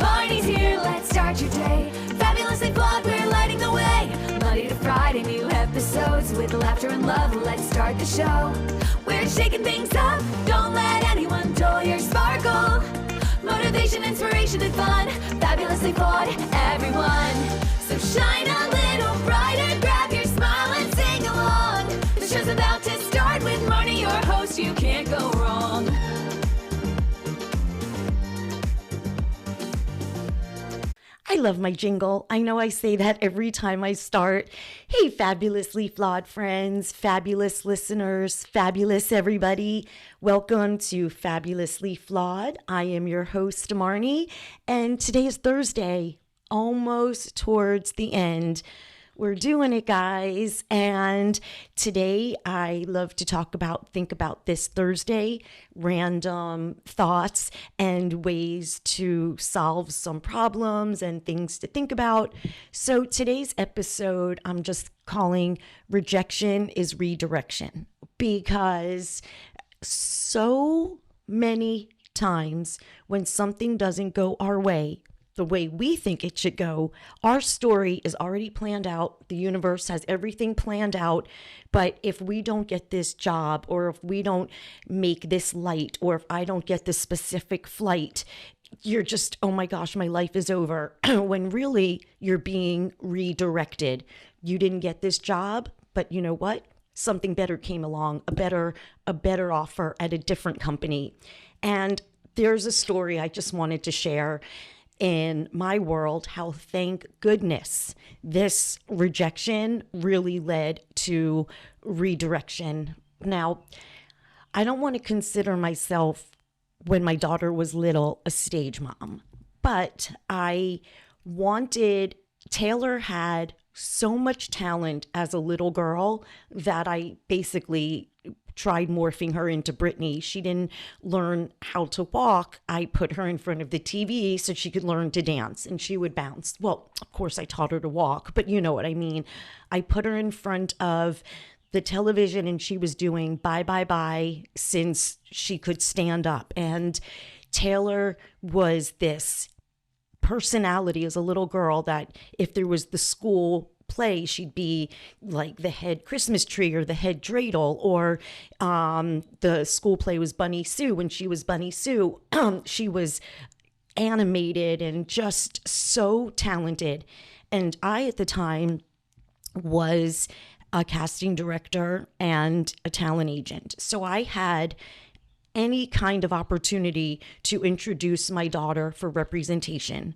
Marni's here, let's start your day. Fabulously flawed, we're lighting the way. Monday to Friday, new episodes with laughter and love. Let's start the show. We're shaking things up. Don't let anyone dull your sparkle. Motivation, inspiration, and fun. Fabulously flawed, everyone. So shine a little brighter. Grab your smile and sing along. The show's about to start with Marni, your host. You can't go wrong. I love my jingle. I know I say that every time I start. Hey, fabulously flawed friends, fabulous listeners, fabulous everybody. Welcome to Fabulously Flawed. I am your host, Marni, and today is Thursday, almost towards the end. We're doing it, guys. And today I love to think about this Thursday, random thoughts and ways to solve some problems and things to think about. So today's episode, I'm just calling Rejection is Redirection, because so many times when something doesn't go our way, the way we think it should go, our story is already planned out. The universe has everything planned out. But if we don't get this job, or if we don't make this light, or if I don't get this specific flight, you're just, oh my gosh, my life is over. When really you're being redirected. You didn't get this job, but you know what? Something better came along, a better offer at a different company. And there's a story I just wanted to share in my world, how thank goodness this rejection really led to redirection. Now, I don't want to consider myself, when my daughter was little, a stage mom, but Taylor had so much talent as a little girl that I basically tried morphing her into Britney. She didn't learn how to walk. I put her in front of the TV so she could learn to dance, and she would bounce. Well, of course I taught her to walk, but you know what I mean. I put her in front of the television and she was doing bye, bye, bye since she could stand up. And Taylor was this personality as a little girl that if there was the school play, she'd be like the head Christmas tree or the head dreidel, or the school play was Bunny Sue. When she was Bunny Sue, she was animated and just so talented. And I, at the time, was a casting director and a talent agent. So I had any kind of opportunity to introduce my daughter for representation.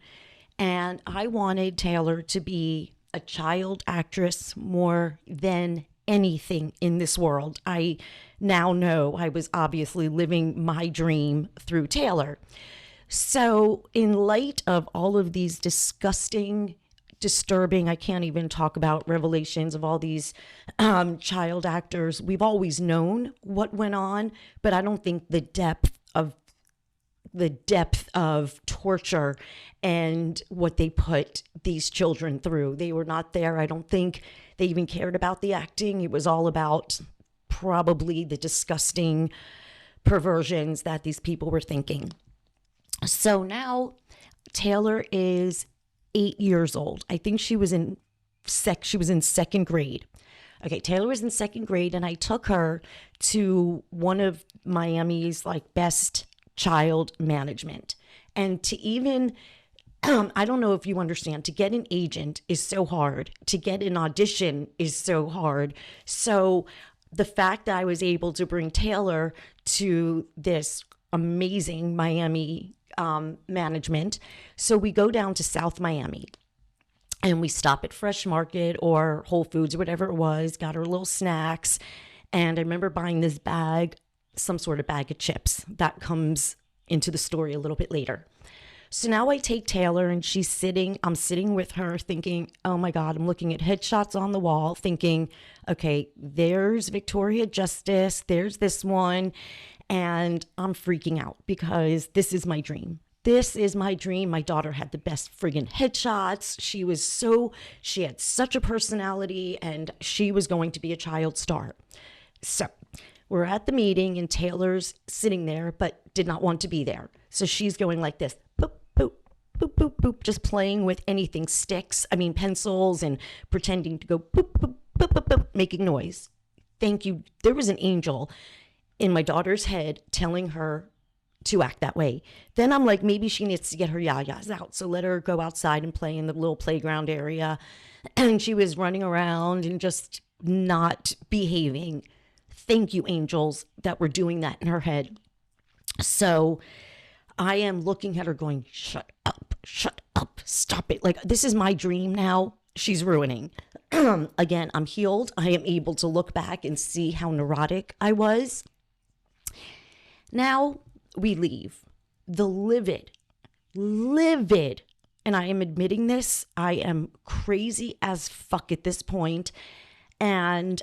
And I wanted Taylor to be a child actress more than anything in this world. I now know I was obviously living my dream through Taylor. So in light of all of these disgusting, disturbing, I can't even talk about revelations of all these child actors, we've always known what went on, but I don't think the depth of torture and what they put these children through. They were not there. I don't think they even cared about the acting. It was all about probably the disgusting perversions that these people were thinking. So now Taylor is 8 years old. I think she was in second grade. Okay, Taylor was in second grade, and I took her to one of Miami's best child management. And to even, I don't know if you understand, to get an agent is so hard. To get an audition is so hard. So the fact that I was able to bring Taylor to this amazing Miami management. So we go down to South Miami and we stop at Fresh Market or Whole Foods or whatever it was, got her little snacks. And I remember buying this bag, some sort of bag of chips. That comes into the story a little bit later. So now I take Taylor and I'm sitting with her thinking, oh my God, I'm looking at headshots on the wall thinking, okay, there's Victoria Justice, there's this one. And I'm freaking out because this is my dream. This is my dream. My daughter had the best friggin' headshots. She had such a personality, and she was going to be a child star. So we're at the meeting and Taylor's sitting there, but did not want to be there. So she's going like this, poop, poop, boop, boop, boop, just playing with anything, pencils, and pretending to go boop, boop, boop, boop, boop, making noise. Thank you. There was an angel in my daughter's head telling her to act that way. Then I'm like, maybe she needs to get her yayas out. So let her go outside and play in the little playground area. And she was running around and just not behaving. Thank you, angels, that were doing that in her head. So I am looking at her going, shut up, stop it. Like, this is my dream now. She's ruining. Again, I'm healed. I am able to look back and see how neurotic I was. Now we leave. The livid, and I am admitting this, I am crazy as fuck at this point. And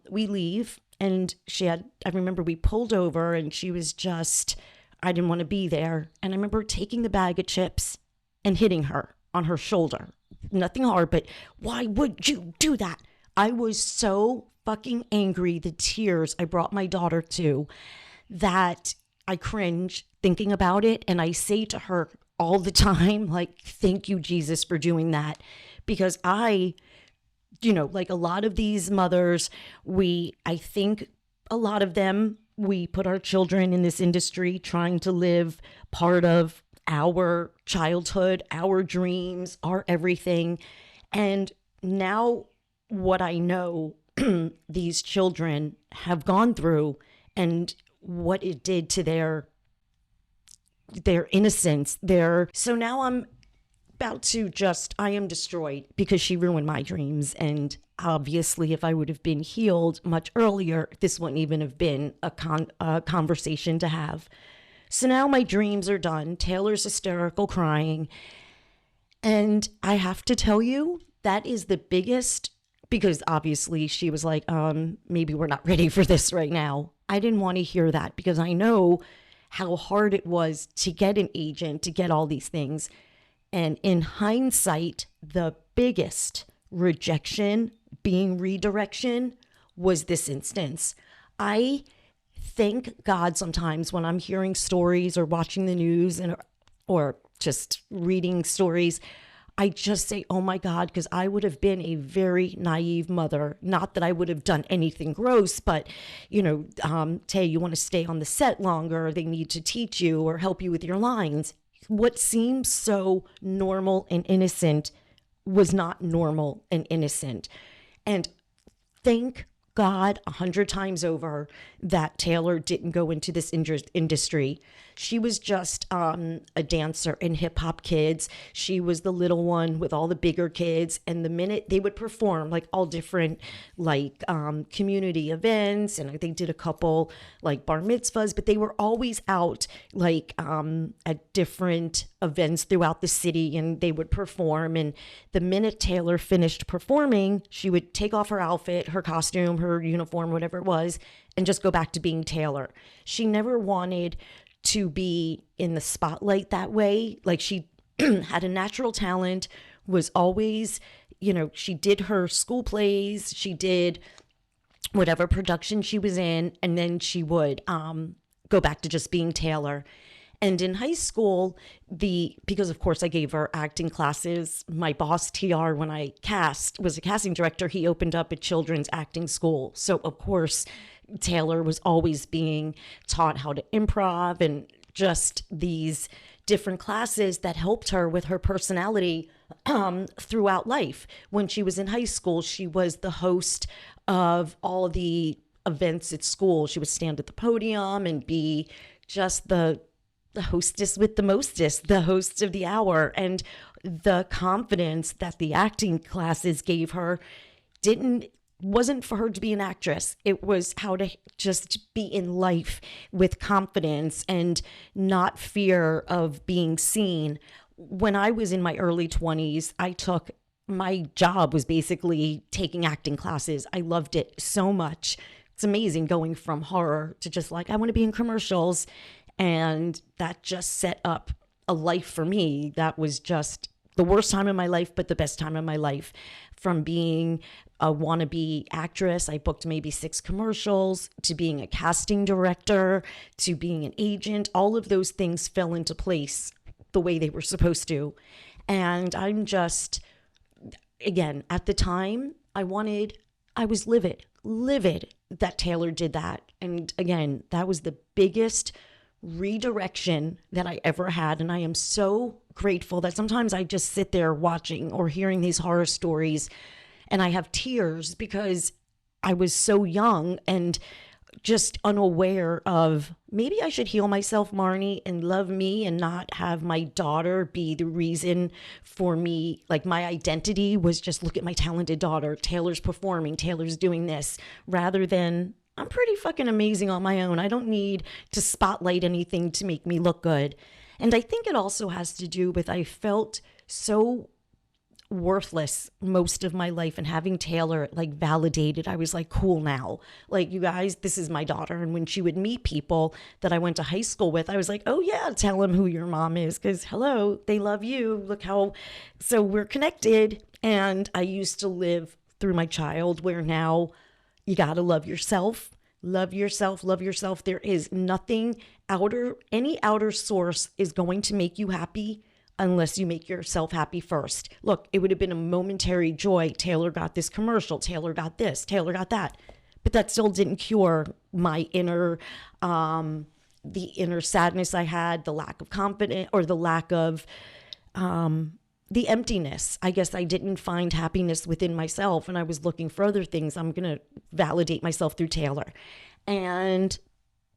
we leave, and I remember we pulled over, and she was just, I didn't want to be there. And I remember taking the bag of chips and hitting her on her shoulder. Nothing hard, but why would you do that? I was so fucking angry, the tears I brought my daughter to, that I cringe thinking about it. And I say to her all the time, like, thank you, Jesus, for doing that. Because like a lot of these mothers, I think a lot of them, we put our children in this industry trying to live part of our childhood, our dreams, our everything. And now what I know these children have gone through and what it did to their innocence, so now I'm about to I am destroyed because she ruined my dreams. And obviously, if I would have been healed much earlier, this wouldn't even have been a conversation to have. So now my dreams are done. Taylor's hysterical crying. And I have to tell you, that is the biggest, because obviously she was like, maybe we're not ready for this right now. I didn't want to hear that because I know how hard it was to get an agent, to get all these things. And in hindsight, the biggest rejection being redirection was this instance. I thank God sometimes when I'm hearing stories or watching the news or just reading stories, I just say, oh my God, because I would have been a very naive mother. Not that I would have done anything gross, but, Tay, you want to stay on the set longer. They need to teach you or help you with your lines. What seems so normal and innocent was not normal and innocent. And thank God 100 times over that Taylor didn't go into this industry. She was just a dancer in Hip Hop Kids. She was the little one with all the bigger kids. And the minute they would perform like all different community events, and they did a couple like bar mitzvahs, but they were always out at different events throughout the city, and they would perform. And the minute Taylor finished performing, she would take off her outfit, her costume, her uniform, whatever it was, and just go back to being Taylor. She never wanted to be in the spotlight that way. Like, she had a natural talent, was always, she did her school plays, she did whatever production she was in, and then she would go back to just being Taylor. And in high school, because of course I gave her acting classes, my boss TR, when I was a casting director, he opened up a children's acting school. So of course, Taylor was always being taught how to improv and just these different classes that helped her with her personality throughout life. When she was in high school, she was the host of all the events at school. She would stand at the podium and be just the hostess with the mostest, the host of the hour. And the confidence that the acting classes gave her wasn't for her to be an actress. It was how to just be in life with confidence and not fear of being seen. When I was in my early 20s, my job was basically taking acting classes. I loved it so much. It's amazing going from horror to just I want to be in commercials. And that just set up a life for me that was just the worst time in my life, but the best time in my life. From being a wannabe actress, I booked maybe 6 commercials, to being a casting director, to being an agent. All of those things fell into place the way they were supposed to. And I'm just, again, at the time, I was livid that Taylor did that. And again, that was the biggest redirection that I ever had. And I am so grateful that sometimes I just sit there watching or hearing these horror stories and I have tears because I was so young and just unaware of maybe I should heal myself, Marni, and love me and not have my daughter be the reason for me. Like my identity was just look at my talented daughter. Taylor's performing. Taylor's doing this rather than I'm pretty fucking amazing on my own. I don't need to spotlight anything to make me look good. And I think it also has to do with I felt so worthless most of my life, and having Taylor like validated, I was like, cool now. Like, you guys, this is my daughter. And when she would meet people that I went to high school with, I was like, oh yeah, tell them who your mom is because hello, they love you. Look how, so we're connected. And I used to live through my child where now you got to love yourself. Love yourself, love yourself. There is nothing any outer source is going to make you happy unless you make yourself happy first. Look, it would have been a momentary joy. Taylor got this commercial. Taylor got this. Taylor got that. But that still didn't cure my inner, the inner sadness I had, the lack of confidence, or the lack of, the emptiness. I guess I didn't find happiness within myself and I was looking for other things. I'm going to validate myself through Taylor. And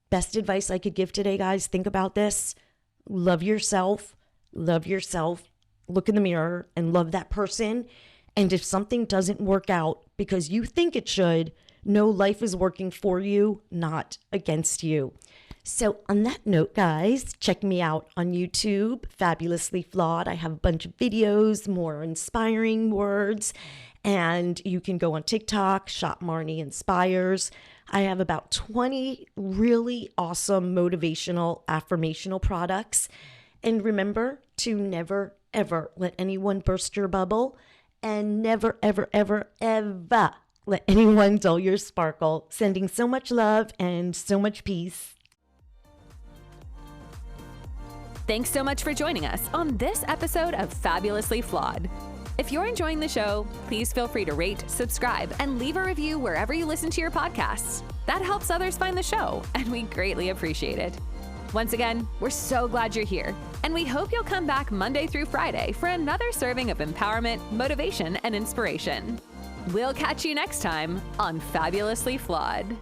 best advice I could give today, guys, think about this. Love yourself. Love yourself. Look in the mirror and love that person. And if something doesn't work out because you think it should, know life is working for you, not against you. So on that note, guys, check me out on YouTube, Fabulously Flawed. I have a bunch of videos, more inspiring words, and you can go on TikTok, Shop Marni Inspires. I have about 20 really awesome motivational, affirmational products. And remember to never, ever let anyone burst your bubble, and never, ever, ever, ever let anyone dull your sparkle. Sending so much love and so much peace. Thanks so much for joining us on this episode of Fabulously Flawed. If you're enjoying the show, please feel free to rate, subscribe, and leave a review wherever you listen to your podcasts. That helps others find the show, and we greatly appreciate it. Once again, we're so glad you're here, and we hope you'll come back Monday through Friday for another serving of empowerment, motivation, and inspiration. We'll catch you next time on Fabulously Flawed.